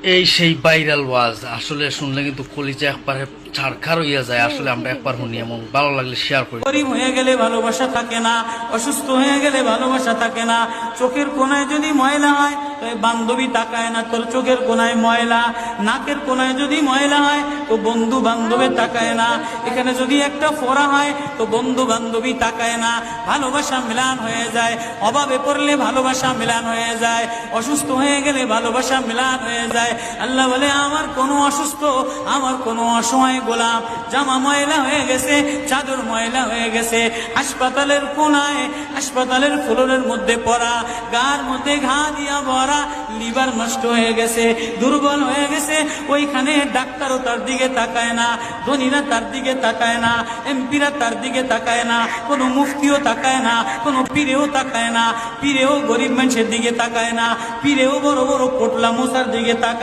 এই সেই ভাইরাল ওয়াজ আসলে শুনলে কিন্তু কলিজা একবারে ছাড়খার হইয়া যায়। আসলে আমরা একবার শুনি এবং ভালো লাগলে শেয়ার করি। গরিব হয়ে গেলে ভালোবাসা থাকে না, অসুস্থ হয়ে গেলে ভালোবাসা থাকে না। চোখের কোনায় যদি ময়লা হয় তো বান্ধবী তাকায় না তোর চোখের কোনায় ময়লা, নাকের কোনায় যদি ময়লা হয় তো বন্ধু বান্ধবে তাকায় না, এখানে যদি একটা ফোড়া হয় তো বন্ধু বান্ধবী তাকায় না। ভালোবাসা মিলান হয়ে যায়, অভাবে পড়লে ভালোবাসা মিলান হয়ে যায়, অসুস্থ হয়ে গেলে ভালোবাসা মিলান হয়ে যায়। আল্লাহ বলে আমার কোনো অসুস্থ, আমার কোনো অসহায় গোলাম জামা ময়লা হয়ে গেছে, চাদর ময়লা হয়ে গেছে, হাসপাতালের কোনায় হাসপাতালের ফ্লোরের মধ্যে পড়া, গার মধ্যে ঘা দিয়া ভরা, লিভার নষ্ট হয়ে গেছে, দুর্বল হয়ে গেছে, ওইখানে ডাক্তারও তার দিকে তাকায় না, ধনীরা তার দিকে তাকায় না, এমপিরা তার দিকে তাকায় না, কোনো মুফতিও তাকায় না, কোনো পীরেও তাকায় না, পীরেও গরিব মানুষের দিকে তাকায় না, পীরেও বড় বড় পোটলা মশার দিকে তাকায়